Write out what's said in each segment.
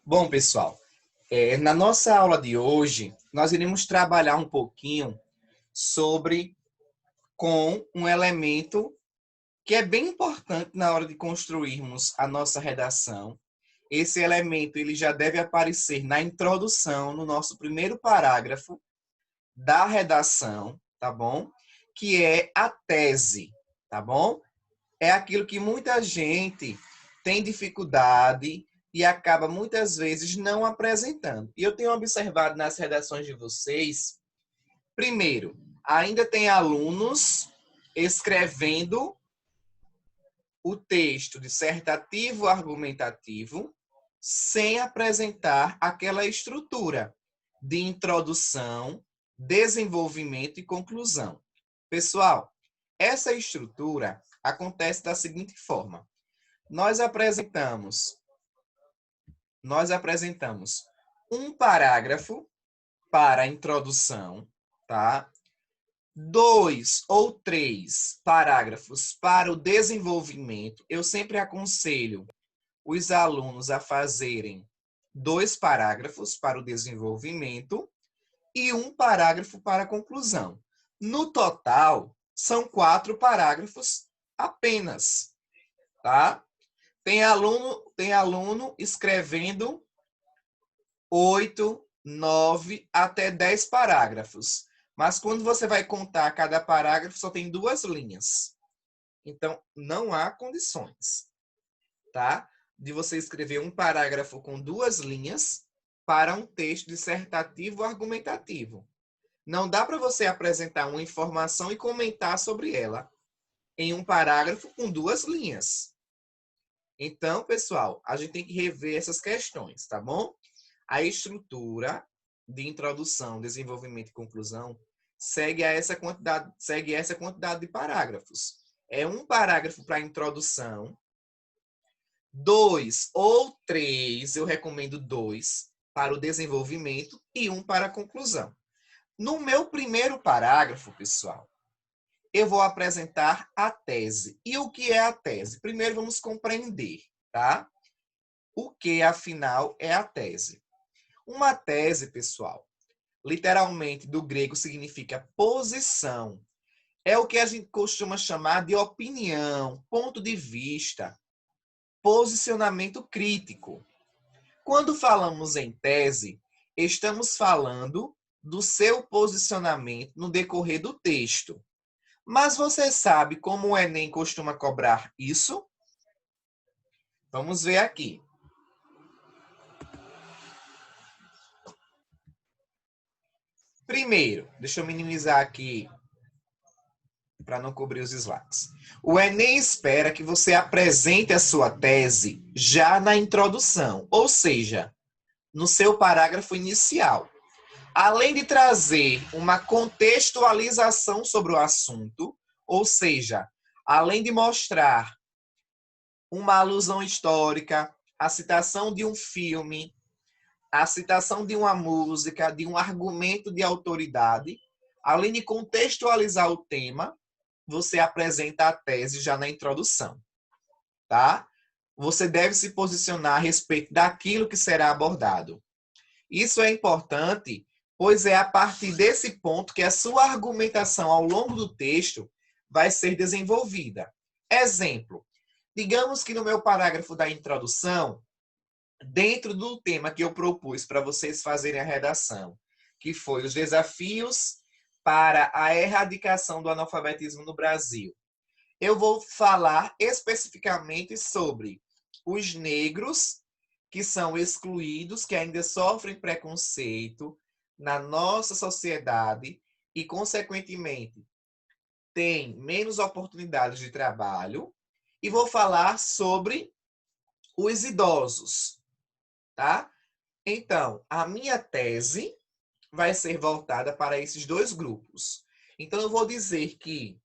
Bom, pessoal, na nossa aula de hoje, nós iremos trabalhar um pouquinho sobre com um elemento que é bem importante na hora de construirmos a nossa redação. Esse elemento ele já deve aparecer na introdução, no nosso primeiro parágrafo da redação, tá bom? Que é a tese, tá bom? É aquilo que muita gente tem dificuldade e acaba muitas vezes não apresentando. E eu tenho observado nas redações de vocês, primeiro, ainda tem alunos escrevendo o texto dissertativo argumentativo sem apresentar aquela estrutura de introdução, desenvolvimento e conclusão. Pessoal, essa estrutura acontece da seguinte forma: nós apresentamos um parágrafo para a introdução, tá? 2 ou 3 parágrafos para o desenvolvimento. Eu sempre aconselho os alunos a fazerem 2 parágrafos para o desenvolvimento e 1 parágrafo para a conclusão. No total, são 4 parágrafos apenas, tá? Tem aluno escrevendo 8, 9 até 10 parágrafos. Mas quando você vai contar cada parágrafo, só tem 2 linhas. Então, não há condições, tá? De você escrever um parágrafo com 2 linhas para um texto dissertativo argumentativo. Não dá para você apresentar uma informação e comentar sobre ela em um parágrafo com 2 linhas. Então, pessoal, a gente tem que rever essas questões, tá bom? A estrutura de introdução, desenvolvimento e conclusão segue essa quantidade de parágrafos. É 1 parágrafo para a introdução, 2 ou 3, eu recomendo 2 para o desenvolvimento e 1 para a conclusão. No meu primeiro parágrafo, pessoal, eu vou apresentar a tese. E o que é a tese? Primeiro vamos compreender, tá? O que, afinal, é a tese? Uma tese, pessoal, literalmente do grego significa posição. É o que a gente costuma chamar de opinião, ponto de vista, posicionamento crítico. Quando falamos em tese, estamos falando do seu posicionamento no decorrer do texto. Mas você sabe como o Enem costuma cobrar isso? Vamos ver aqui. Primeiro, deixa eu minimizar aqui para não cobrir os slides. O Enem espera que você apresente a sua tese já na introdução, ou seja, no seu parágrafo inicial. Além de trazer uma contextualização sobre o assunto, ou seja, além de mostrar uma alusão histórica, a citação de um filme, a citação de uma música, de um argumento de autoridade, além de contextualizar o tema, você apresenta a tese já na introdução, tá? Você deve se posicionar a respeito daquilo que será abordado. Isso é importante, pois é a partir desse ponto que a sua argumentação ao longo do texto vai ser desenvolvida. Exemplo, digamos que no meu parágrafo da introdução, dentro do tema que eu propus para vocês fazerem a redação, que foi os desafios para a erradicação do analfabetismo no Brasil, eu vou falar especificamente sobre os negros que são excluídos, que ainda sofrem preconceito na nossa sociedade e, consequentemente, têm menos oportunidades de trabalho. E vou falar sobre os idosos, tá? Então, a minha tese vai ser voltada para esses 2 grupos. Então, eu vou dizer que,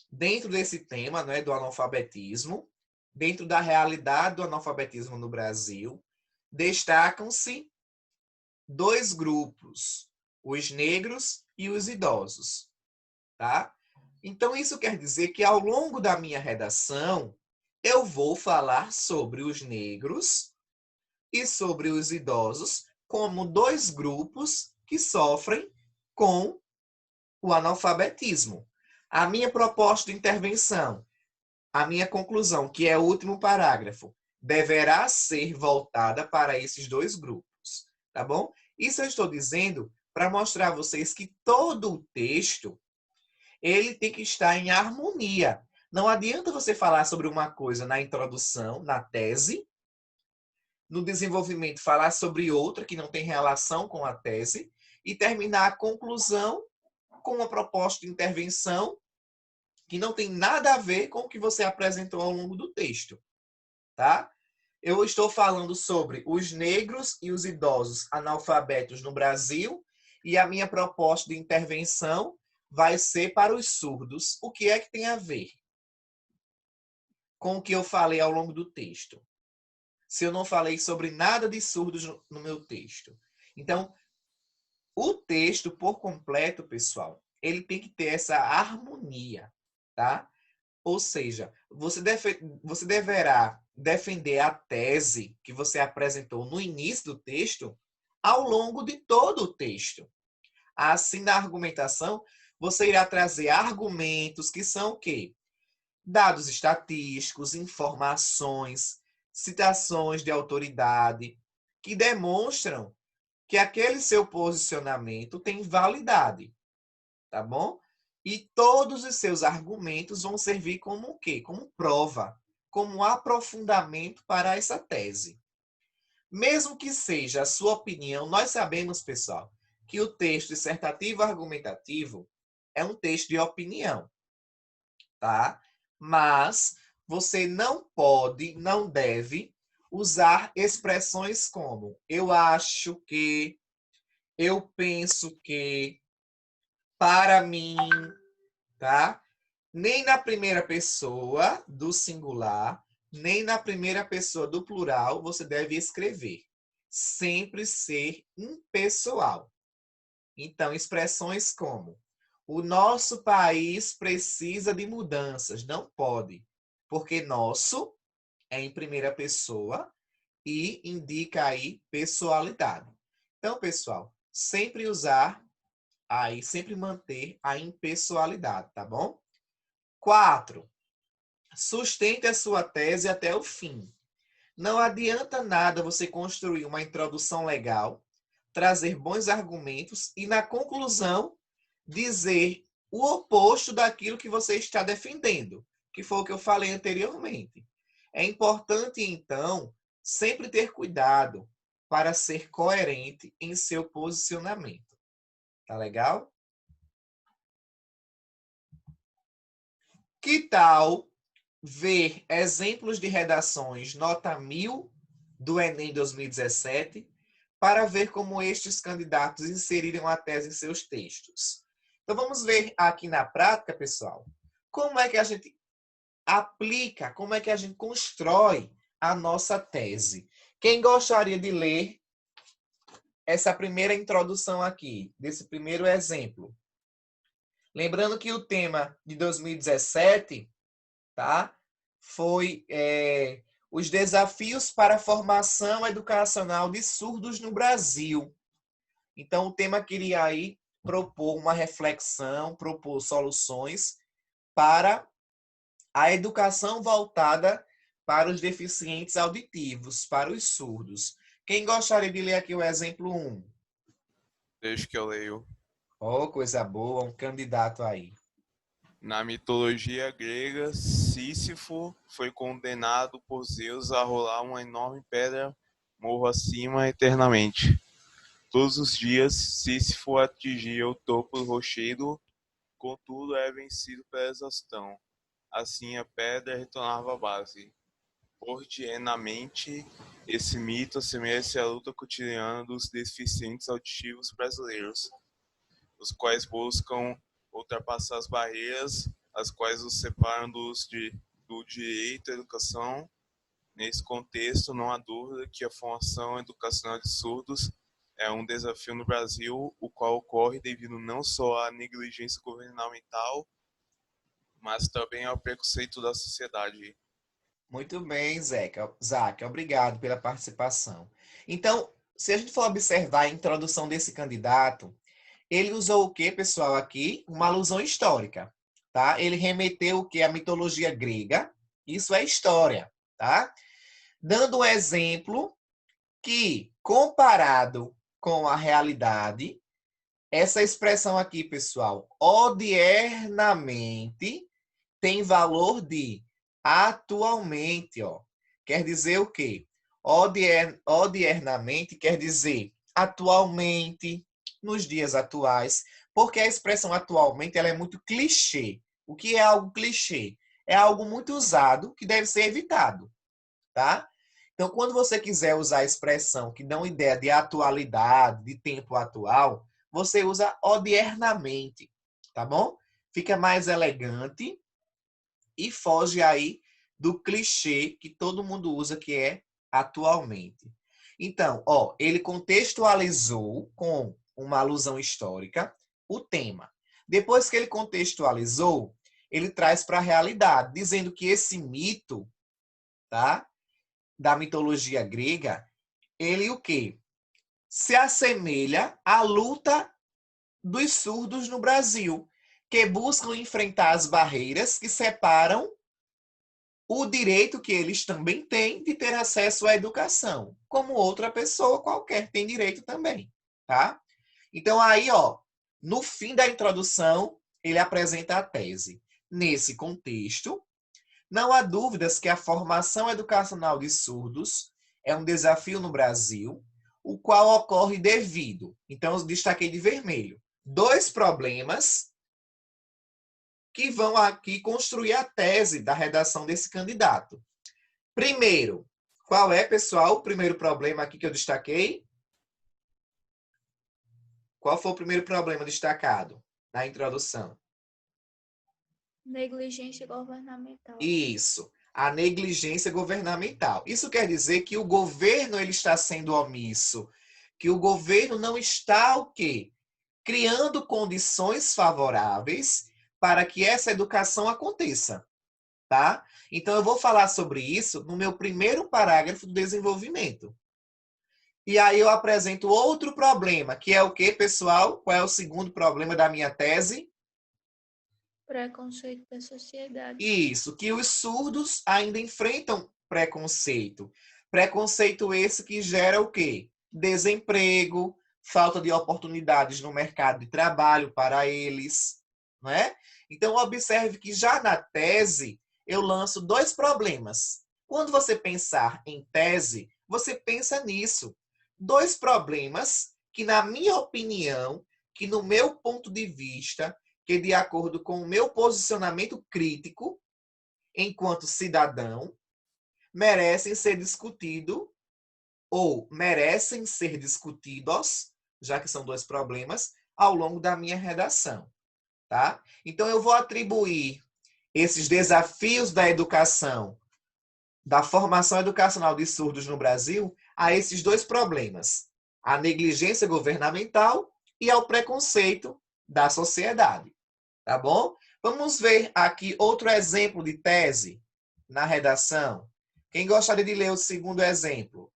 dentro desse tema, né, do analfabetismo, dentro da realidade do analfabetismo no Brasil, destacam-se 2 grupos, os negros e os idosos, tá? Então, isso quer dizer que, ao longo da minha redação, eu vou falar sobre os negros e sobre os idosos como dois grupos que sofrem com o analfabetismo. A minha proposta de intervenção, a minha conclusão, que é o último parágrafo, deverá ser voltada para esses dois grupos, tá bom? Isso eu estou dizendo para mostrar a vocês que todo o texto ele tem que estar em harmonia. Não adianta você falar sobre uma coisa na introdução, na tese, no desenvolvimento falar sobre outra que não tem relação com a tese e terminar a conclusão com uma proposta de intervenção que não tem nada a ver com o que você apresentou ao longo do texto, tá? Eu estou falando sobre os negros e os idosos analfabetos no Brasil e a minha proposta de intervenção vai ser para os surdos. O que é que tem a ver com o que eu falei ao longo do texto? Se eu não falei sobre nada de surdos no meu texto. Então, o texto por completo, pessoal, ele tem que ter essa harmonia, tá? Ou seja, você deverá defender a tese que você apresentou no início do texto ao longo de todo o texto. Assim, na argumentação, você irá trazer argumentos que são o quê? Dados estatísticos, informações, citações de autoridade, que demonstram que aquele seu posicionamento tem validade, tá bom? E todos os seus argumentos vão servir como o quê? Como prova, como aprofundamento para essa tese. Mesmo que seja a sua opinião, nós sabemos, pessoal, que o texto dissertativo argumentativo é um texto de opinião, tá? Mas você não pode, não deve usar expressões como eu acho que, eu penso que, para mim, tá? Nem na primeira pessoa do singular, nem na primeira pessoa do plural você deve escrever. Sempre ser impessoal. Então, expressões como o nosso país precisa de mudanças. Não pode, porque nosso é em primeira pessoa e indica aí pessoalidade. Então, pessoal, sempre usar aí, sempre manter a impessoalidade, tá bom? 4. Sustente a sua tese até o fim. Não adianta nada você construir uma introdução legal, trazer bons argumentos e, na conclusão, dizer o oposto daquilo que você está defendendo, que foi o que eu falei anteriormente. É importante, então, sempre ter cuidado para ser coerente em seu posicionamento. Tá legal? Que tal ver exemplos de redações nota 1000 do Enem 2017 para ver como estes candidatos inseriram a tese em seus textos? Então vamos ver aqui na prática, pessoal, como é que a gente aplica, como é que a gente constrói a nossa tese. Quem gostaria de ler essa primeira introdução aqui, desse primeiro exemplo? Lembrando que o tema de 2017, tá? Foi os desafios para a formação educacional de surdos no Brasil. Então, o tema queria aí propor uma reflexão, propor soluções para a educação voltada para os deficientes auditivos, para os surdos. Quem gostaria de ler aqui o exemplo 1? Deixa que eu leio. Oh, coisa boa, um candidato aí. Na mitologia grega, Sísifo foi condenado por Zeus a rolar uma enorme pedra morro acima eternamente. Todos os dias, Sísifo atingia o topo do rochedo, contudo é vencido pela exaustão. Assim a pedra retornava à base. Ordienamente, esse mito assemelha-se à luta cotidiana dos deficientes auditivos brasileiros, os quais buscam ultrapassar as barreiras as quais os separam do direito à educação. Nesse contexto, não há dúvida que a formação educacional de surdos é um desafio no Brasil, o qual ocorre devido não só à negligência governamental, mas também ao preconceito da sociedade. Muito bem, Zeca. Zac, obrigado pela participação. Então, se a gente for observar a introdução desse candidato, ele usou o que, pessoal, aqui? Uma alusão histórica, tá? Ele remeteu o que? A mitologia grega. Isso é história, tá? Dando um exemplo que, comparado com a realidade, essa expressão aqui, pessoal, odiernamente, tem valor de atualmente, ó. Quer dizer o quê? Odiernamente quer dizer atualmente, nos dias atuais, porque a expressão atualmente ela é muito clichê. O que é algo clichê? É algo muito usado que deve ser evitado, tá? Então, quando você quiser usar a expressão que dá uma ideia de atualidade, de tempo atual, você usa odiernamente, tá bom? Fica mais elegante e foge aí do clichê que todo mundo usa, que é atualmente. Então, ó, ele contextualizou com uma alusão histórica o tema. Depois que ele contextualizou, ele traz para a realidade, dizendo que esse mito, tá, da mitologia grega, ele o quê? Se assemelha à luta dos surdos no Brasil, que buscam enfrentar as barreiras que separam o direito que eles também têm de ter acesso à educação, como outra pessoa qualquer tem direito também, tá? Então aí, ó, no fim da introdução, ele apresenta a tese. Nesse contexto, não há dúvidas que a formação educacional de surdos é um desafio no Brasil, o qual ocorre devido, então eu destaquei de vermelho, dois problemas que vão aqui construir a tese da redação desse candidato. Primeiro, qual é, pessoal, o primeiro problema aqui que eu destaquei? Qual foi o primeiro problema destacado na introdução? Negligência governamental. Isso, a negligência governamental. Isso quer dizer que o governo ele está sendo omisso, que o governo não está o quê? Criando condições favoráveis para que essa educação aconteça, tá? Então eu vou falar sobre isso no meu primeiro parágrafo do desenvolvimento. E aí eu apresento outro problema, que é o quê, pessoal? Qual é o segundo problema da minha tese? Preconceito da sociedade. Isso, que os surdos ainda enfrentam preconceito. Preconceito esse que gera o quê? Desemprego, falta de oportunidades no mercado de trabalho para eles, não é? Então observe que já na tese eu lanço dois problemas. Quando você pensar em tese, você pensa nisso. Dois problemas que, na minha opinião, que no meu ponto de vista, que de acordo com o meu posicionamento crítico, enquanto cidadão, merecem ser discutidos ou merecem ser discutidos, já que são dois problemas, ao longo da minha redação, tá? Então eu vou atribuir esses desafios da educação, da formação educacional de surdos no Brasil, a esses dois problemas: a negligência governamental e ao preconceito da sociedade. Tá bom? Vamos ver aqui outro exemplo de tese na redação. Quem gostaria de ler o segundo exemplo?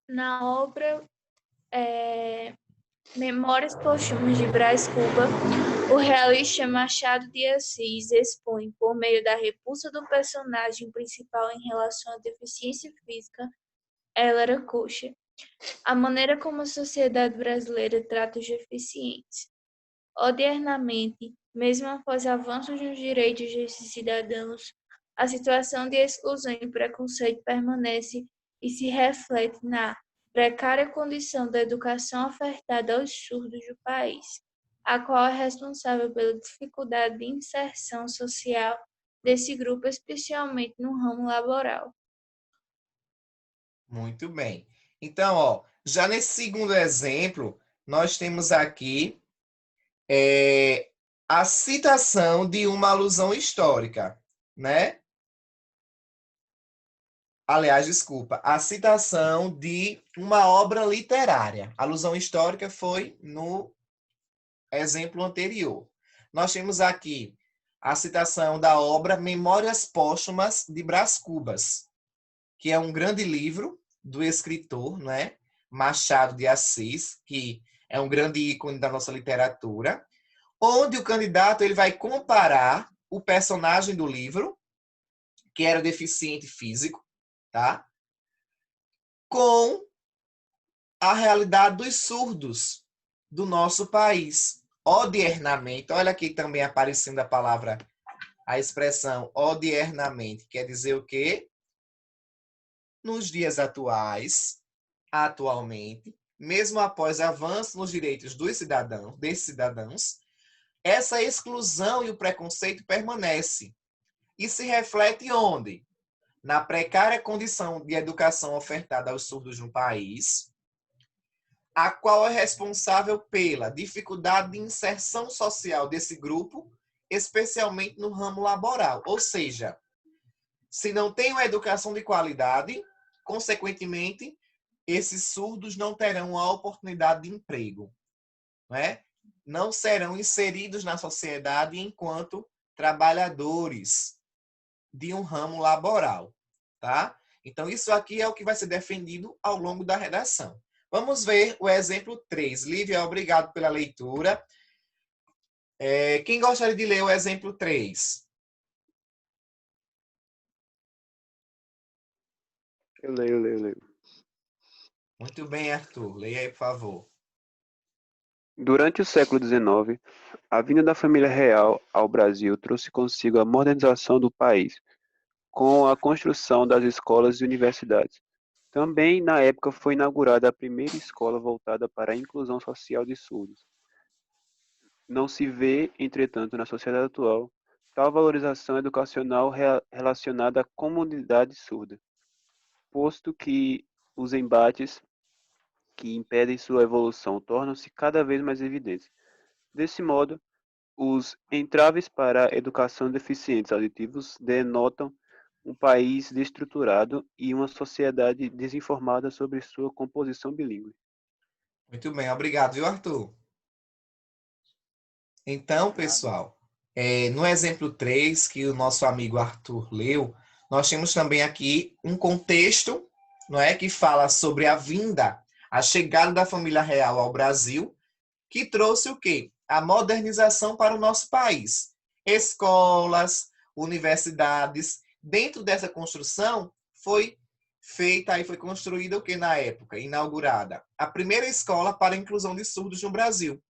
Na obra Memórias Póstumas de Brás Cuba, o realista Machado de Assis expõe, por meio da repulsa do personagem principal em relação à deficiência física, ela era coxa, a maneira como a sociedade brasileira trata os deficientes. Odiernamente, mesmo após avanços nos direitos desses cidadãos, a situação de exclusão e preconceito permanece e se reflete na precária condição da educação ofertada aos surdos do país, a qual é responsável pela dificuldade de inserção social desse grupo, especialmente no ramo laboral. Muito bem. Então, ó, já nesse segundo exemplo, nós temos aqui a citação de uma alusão histórica, né? Aliás, desculpa, a citação de uma obra literária. A alusão histórica foi no exemplo anterior. Nós temos aqui a citação da obra Memórias Póstumas de Brás Cubas, que é um grande livro do escritor, né, Machado de Assis, que é um grande ícone da nossa literatura, onde o candidato ele vai comparar o personagem do livro, que era deficiente físico, tá? Com a realidade dos surdos do nosso país. Odiernamente, olha aqui também aparecendo a expressão odiernamente, quer dizer o quê? Nos dias atualmente, mesmo após avanço nos direitos desses cidadãos, essa exclusão e o preconceito permanece. E se reflete onde? Na precária condição de educação ofertada aos surdos no país, a qual é responsável pela dificuldade de inserção social desse grupo, especialmente no ramo laboral. Ou seja, se não tem uma educação de qualidade, consequentemente, esses surdos não terão a oportunidade de emprego, né? Não serão inseridos na sociedade enquanto trabalhadores de um ramo laboral, tá? Então, isso aqui é o que vai ser defendido ao longo da redação. Vamos ver o exemplo 3. Lívia, obrigado pela leitura. Quem gostaria de ler o exemplo 3? Eu leio. Muito bem, Arthur. Leia aí, por favor. Durante o século XIX, a vinda da família real ao Brasil trouxe consigo a modernização do país, com a construção das escolas e universidades. Também, na época, foi inaugurada a primeira escola voltada para a inclusão social de surdos. Não se vê, entretanto, na sociedade atual, tal valorização educacional relacionada à comunidade surda, posto que os embates que impedem sua evolução tornam-se cada vez mais evidentes. Desse modo, os entraves para a educação de deficientes auditivos denotam um país desestruturado e uma sociedade desinformada sobre sua composição bilíngue. Muito bem, obrigado, viu, Arthur? Então, pessoal, no exemplo 3, que o nosso amigo Arthur leu, nós temos também aqui um contexto, não é, que fala sobre a chegada da família real ao Brasil, que trouxe o quê? A modernização para o nosso país. Escolas, universidades. Dentro dessa construção, foi feita e foi construída o que na época? Inaugurada. A primeira escola para a inclusão de surdos no Brasil.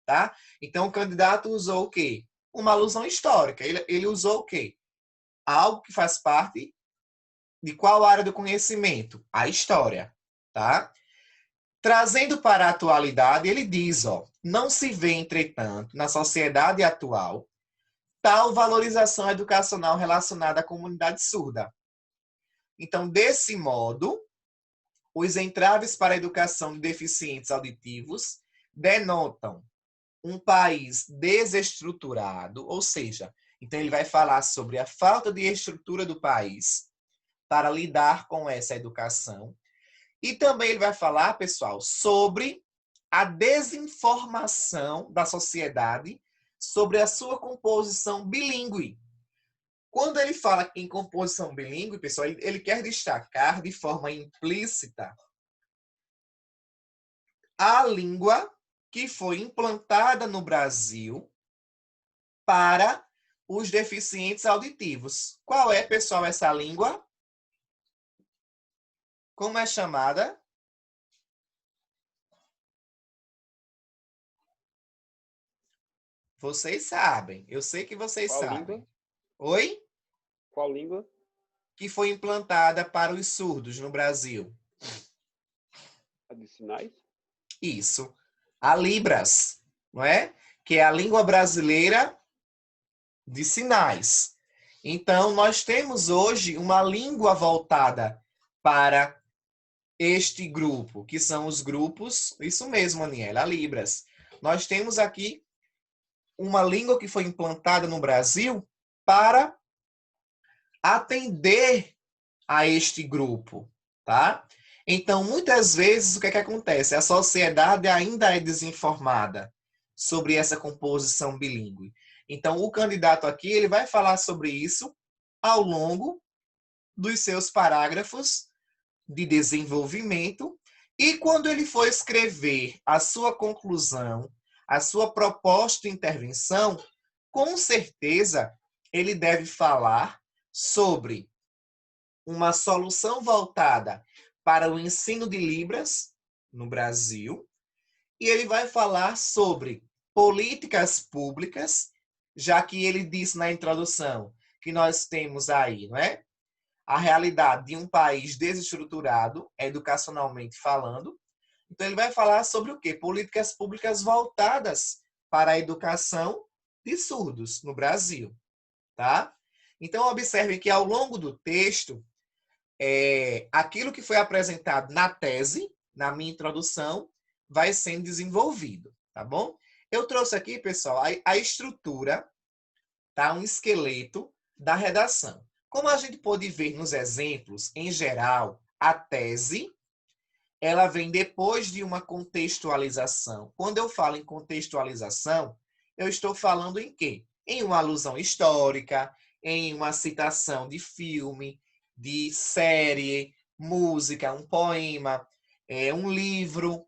Tá? Então, o candidato usou o quê? Uma alusão histórica. Ele usou o quê? Algo que faz parte de qual área do conhecimento? A história. Tá? Trazendo para a atualidade, ele diz, não se vê, entretanto, na sociedade atual, tal valorização educacional relacionada à comunidade surda. Então, desse modo, os entraves para a educação de deficientes auditivos denotam um país desestruturado, ou seja, então ele vai falar sobre a falta de estrutura do país para lidar com essa educação. E também ele vai falar, pessoal, sobre a desinformação da sociedade sobre a sua composição bilíngue. Quando ele fala em composição bilíngue, pessoal, ele quer destacar de forma implícita a língua que foi implantada no Brasil para os deficientes auditivos. Qual é, pessoal, essa língua? Como é chamada? Vocês sabem. Eu sei que vocês Qual sabem. língua? Oi? Qual língua? Que foi implantada para os surdos no Brasil. A de sinais? Isso. A Libras, não é? Que é a língua brasileira de sinais. Então, nós temos hoje uma língua voltada para este grupo, que são os grupos, isso mesmo, Aniela, a Libras. Nós temos aqui uma língua que foi implantada no Brasil para atender a este grupo, tá? Então, muitas vezes, o que acontece? A sociedade ainda é desinformada sobre essa composição bilíngue. Então, o candidato aqui, ele vai falar sobre isso ao longo dos seus parágrafos de desenvolvimento, e quando ele for escrever a sua conclusão, a sua proposta de intervenção, com certeza ele deve falar sobre uma solução voltada para o ensino de Libras no Brasil, e ele vai falar sobre políticas públicas, já que ele disse na introdução que nós temos aí, não é? A realidade de um país desestruturado, educacionalmente falando. Então, ele vai falar sobre o quê? Políticas públicas voltadas para a educação de surdos no Brasil, tá? Então, observe que ao longo do texto, aquilo que foi apresentado na tese, na minha introdução, vai sendo desenvolvido, tá bom? Eu trouxe aqui, pessoal, a estrutura, tá? Um esqueleto da redação. Como a gente pode ver nos exemplos, em geral, a tese, ela vem depois de uma contextualização. Quando eu falo em contextualização, eu estou falando em quê? Em uma alusão histórica, em uma citação de filme, de série, música, um poema, um livro,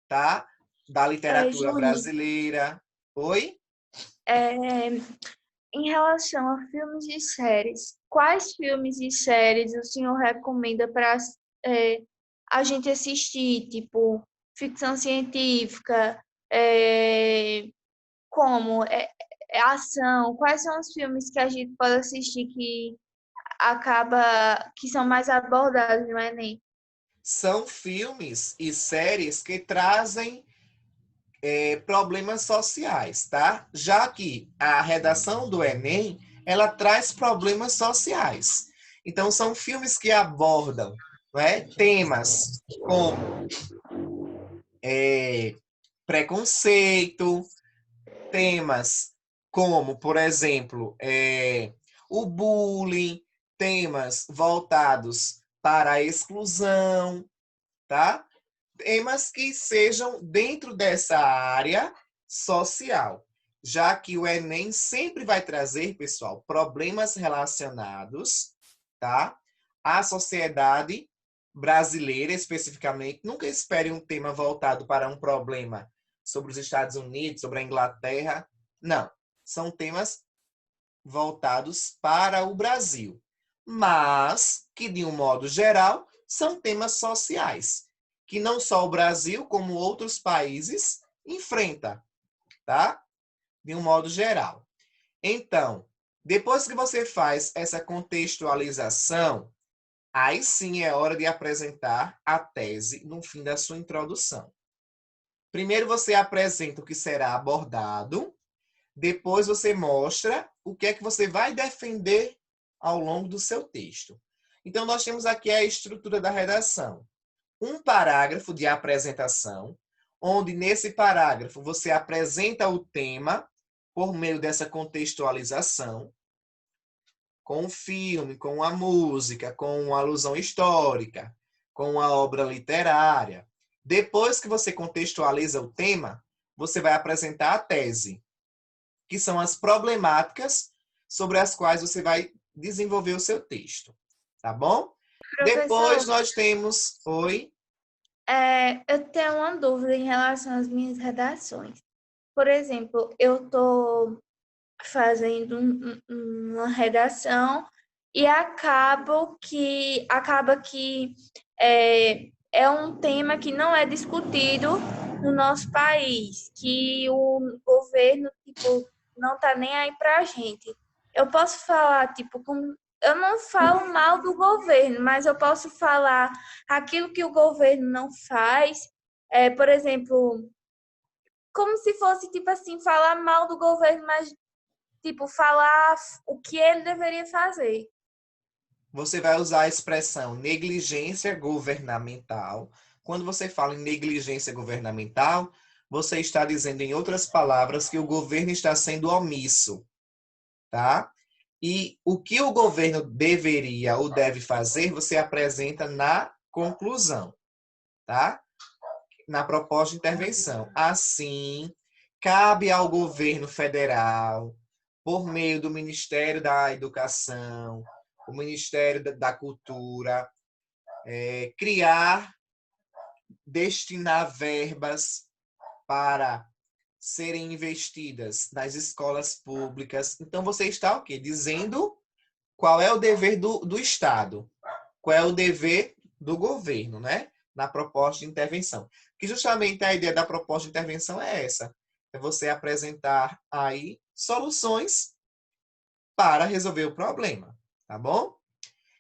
tá? Da literatura brasileira. Oi? Em relação a filmes e séries, quais filmes e séries o senhor recomenda para a gente assistir? Tipo, ficção científica, como ação? Quais são os filmes que a gente pode assistir que são mais abordados no Enem? São filmes e séries que trazem problemas sociais, tá? Já que a redação do Enem, ela traz problemas sociais. Então, são filmes que abordam, não é, temas como preconceito, temas como, por exemplo, o bullying, temas voltados para a exclusão, tá? Temas que sejam dentro dessa área social, já que o Enem sempre vai trazer, pessoal, problemas relacionados, tá, à sociedade brasileira especificamente. Nunca espere um tema voltado para um problema sobre os Estados Unidos, sobre a Inglaterra. Não, são temas voltados para o Brasil, mas que, de um modo geral, são temas sociais, que não só o Brasil, como outros países enfrenta, tá? De um modo geral. Então, depois que você faz essa contextualização, aí sim é hora de apresentar a tese no fim da sua introdução. Primeiro você apresenta o que será abordado, depois você mostra o que é que você vai defender ao longo do seu texto. Então, nós temos aqui a estrutura da redação. Um parágrafo de apresentação, onde nesse parágrafo você apresenta o tema por meio dessa contextualização, com o filme, com a música, com a alusão histórica, com a obra literária. Depois que você contextualiza o tema, você vai apresentar a tese, que são as problemáticas sobre as quais você vai desenvolver o seu texto. Tá bom? Professor, depois nós temos... Oi? Eu tenho uma dúvida em relação às minhas redações. Por exemplo, eu estou fazendo uma redação e acaba que é um tema que não é discutido no nosso país, que o governo não está nem aí para a gente. Eu posso falar, eu não falo mal do governo, mas eu posso falar aquilo que o governo não faz. Por exemplo, como se fosse, falar mal do governo, mas, falar o que ele deveria fazer. Você vai usar a expressão negligência governamental. Quando você fala em negligência governamental, você está dizendo, em outras palavras, que o governo está sendo omisso, tá? E o que o governo deveria ou deve fazer, você apresenta na conclusão, tá? Na proposta de intervenção. Assim, cabe ao governo federal, por meio do Ministério da Educação, o Ministério da Cultura, destinar verbas para serem investidas nas escolas públicas. Então, você está o quê? Dizendo qual é o dever do Estado, qual é o dever do governo, né? Na proposta de intervenção. Que justamente a ideia da proposta de intervenção é essa. É você apresentar aí soluções para resolver o problema, tá bom?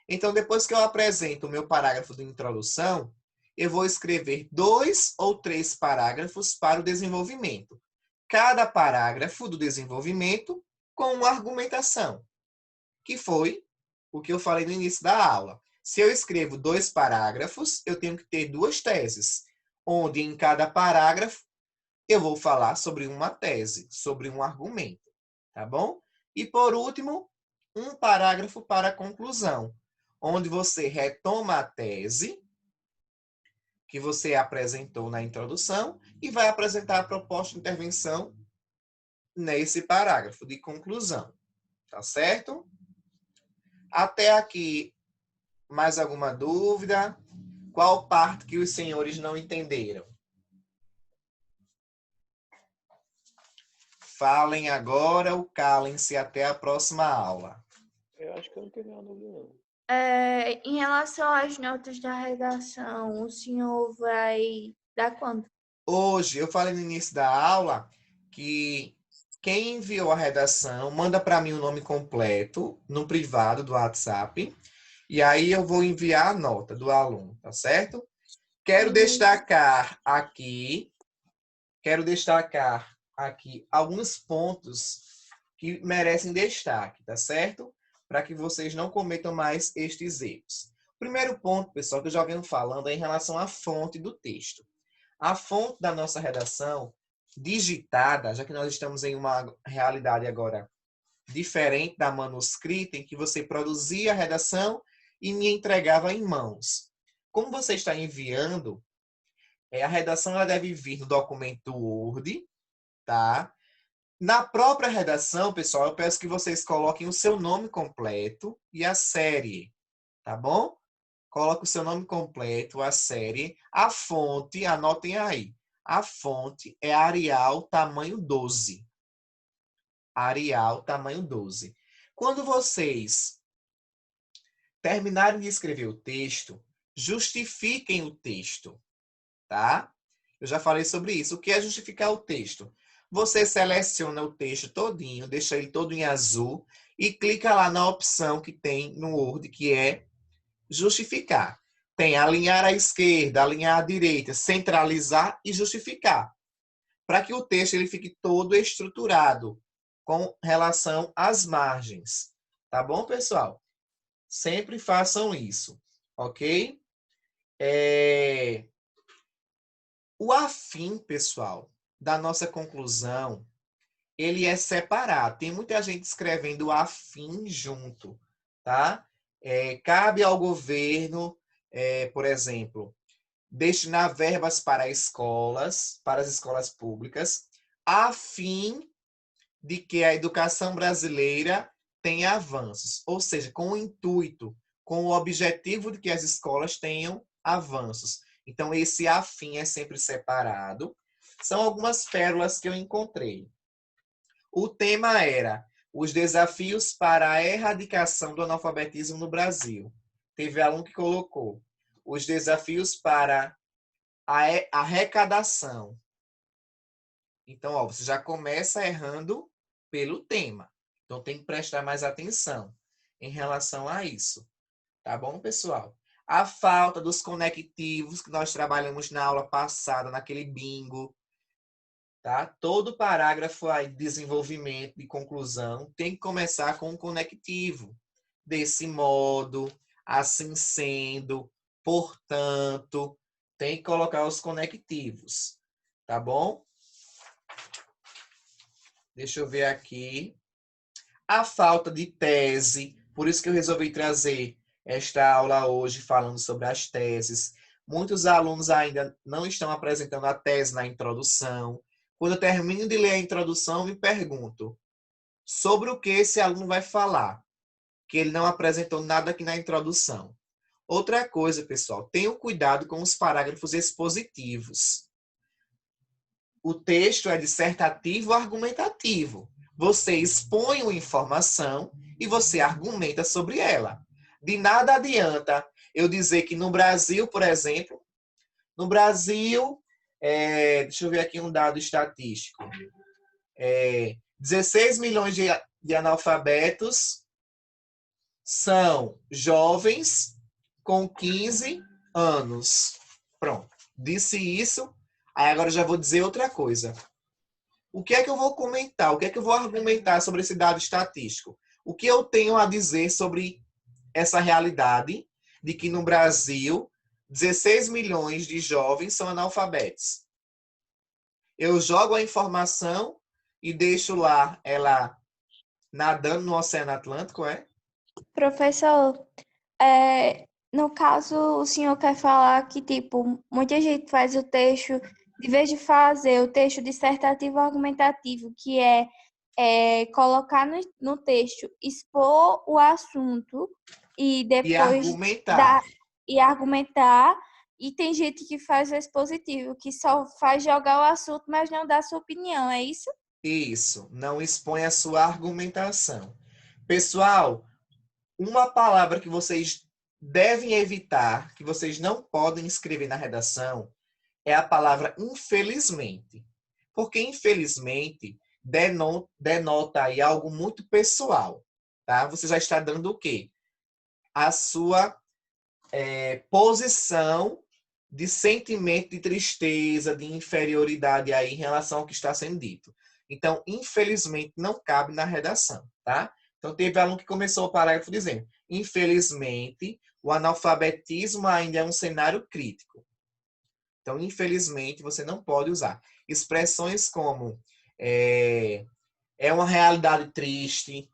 Então, depois que eu apresento o meu parágrafo de introdução, eu vou escrever 2 ou 3 parágrafos para o desenvolvimento. Cada parágrafo do desenvolvimento com uma argumentação, que foi o que eu falei no início da aula. Se eu escrevo 2 parágrafos, eu tenho que ter 2 teses, onde em cada parágrafo eu vou falar sobre uma tese, sobre um argumento, tá bom? E por último, um parágrafo para a conclusão, onde você retoma a tese que você apresentou na introdução e vai apresentar a proposta de intervenção nesse parágrafo de conclusão, tá certo? Até aqui, mais alguma dúvida? Qual parte que os senhores não entenderam? Falem agora ou calem-se até a próxima aula. Eu acho que eu não tenho nenhuma dúvida, não. Em relação às notas da redação, o senhor vai dar quanto? Hoje, eu falei no início da aula que quem enviou a redação manda para mim o nome completo no privado do WhatsApp e aí eu vou enviar a nota do aluno, tá certo? Quero destacar aqui alguns pontos que merecem destaque, tá certo? Para que vocês não cometam mais estes erros. O primeiro ponto, pessoal, que eu já venho falando é em relação à fonte do texto. A fonte da nossa redação digitada, já que nós estamos em uma realidade agora diferente da manuscrita, em que você produzia a redação e me entregava em mãos. Como você está enviando, a redação ela deve vir no documento Word, tá? Na própria redação, pessoal, eu peço que vocês coloquem o seu nome completo e a série, tá bom? Coloque o seu nome completo, a série, a fonte, anotem aí. A fonte é Arial tamanho 12. Arial tamanho 12. Quando vocês terminarem de escrever o texto, justifiquem o texto, tá? Eu já falei sobre isso. O que é justificar o texto? Você seleciona o texto todinho, deixa ele todo em azul e clica lá na opção que tem no Word, que é justificar. Tem alinhar à esquerda, alinhar à direita, centralizar e justificar. Para que o texto ele fique todo estruturado com relação às margens. Tá bom, pessoal? Sempre façam isso, ok? O afim, pessoal, da nossa conclusão, ele é separado. Tem muita gente escrevendo afim junto, tá? Cabe ao governo, por exemplo, destinar verbas para as escolas públicas, a fim de que a educação brasileira tenha avanços. Ou seja, com o intuito, com o objetivo de que as escolas tenham avanços. Então, esse afim é sempre separado. São algumas pérolas que eu encontrei. O tema era os desafios para a erradicação do analfabetismo no Brasil. Teve aluno que colocou os desafios para a arrecadação. Então, ó, você já começa errando pelo tema. Então, tem que prestar mais atenção em relação a isso. Tá bom, pessoal? A falta dos conectivos que nós trabalhamos na aula passada, naquele bingo. Tá? Todo parágrafo aí de desenvolvimento, de conclusão, tem que começar com um conectivo. Desse modo, assim sendo, portanto, tem que colocar os conectivos. Tá bom? Deixa eu ver aqui. A falta de tese, por isso que eu resolvi trazer esta aula hoje falando sobre as teses. Muitos alunos ainda não estão apresentando a tese na introdução. Quando eu termino de ler a introdução, me pergunto, Sobre o que esse aluno vai falar, que ele não apresentou nada aqui na introdução. Outra coisa, pessoal, tenham cuidado com os parágrafos expositivos. O texto é dissertativo ou argumentativo. Você expõe uma informação e você argumenta sobre ela. De nada adianta eu dizer que no Brasil, por exemplo, no Brasil, deixa eu ver aqui um dado estatístico, 16 milhões de analfabetos são jovens com 15 anos. Pronto. Disse isso, aí agora eu já vou dizer outra coisa. O que é que eu vou comentar? O que é que eu vou argumentar sobre esse dado estatístico? O que eu tenho a dizer sobre essa realidade de que no Brasil 16 milhões de jovens são analfabetos? Eu jogo a informação e deixo lá ela nadando no Oceano Atlântico, é? Professor, no caso, o senhor quer falar que, tipo, muita gente faz o texto, de vez de fazer o texto dissertativo argumentativo, que é colocar no texto, expor o assunto e E depois argumentar. e argumentar, e tem gente que faz o expositivo, que só faz jogar o assunto, mas não dá sua opinião, é isso? Isso, não expõe a sua argumentação. Pessoal, uma palavra que vocês devem evitar, que vocês não podem escrever na redação, é a palavra infelizmente. Porque infelizmente denota aí algo muito pessoal, tá? Você já está dando o quê? A sua posição de sentimento de tristeza, de inferioridade aí em relação ao que está sendo dito. Então, infelizmente, não cabe na redação, tá? Então, teve aluno que começou o parágrafo dizendo: infelizmente, o analfabetismo ainda é um cenário crítico. Então, infelizmente, você não pode usar expressões como é uma realidade triste,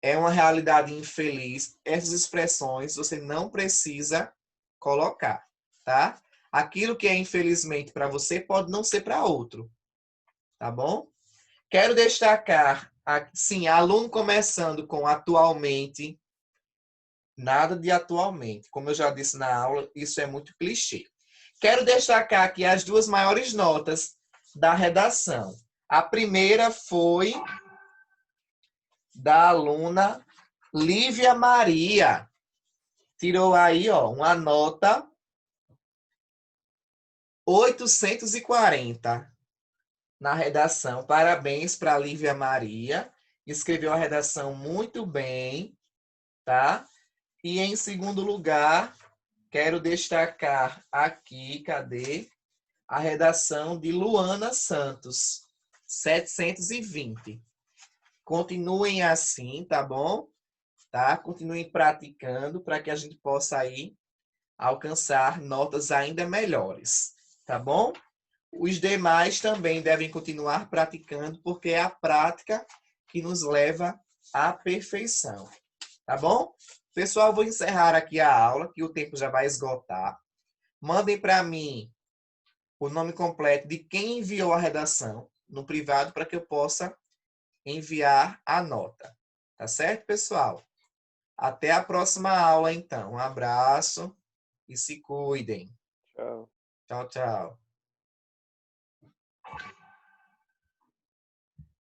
é uma realidade infeliz. Essas expressões você não precisa colocar, tá? Aquilo que é infelizmente para você pode não ser para outro, tá bom? Quero destacar, sim, aluno começando com atualmente, nada de atualmente. Como eu já disse na aula, isso é muito clichê. Quero destacar aqui as duas maiores notas da redação. A primeira foi da aluna Lívia Maria. Tirou aí, ó, uma nota 840 na redação. Parabéns para a Lívia Maria. Escreveu a redação muito bem, tá? E em segundo lugar, quero destacar aqui, cadê? A redação de Luana Santos, 720. Continuem assim, tá bom? Tá? Continuem praticando para que a gente possa aí alcançar notas ainda melhores, tá bom? Os demais também devem continuar praticando, porque é a prática que nos leva à perfeição, tá bom? Pessoal, vou encerrar aqui a aula, que o tempo já vai esgotar. Mandem para mim o nome completo de quem enviou a redação no privado para que eu possa enviar a nota. Tá certo, pessoal? Até a próxima aula, então. Um abraço e se cuidem. Tchau. Tchau, tchau.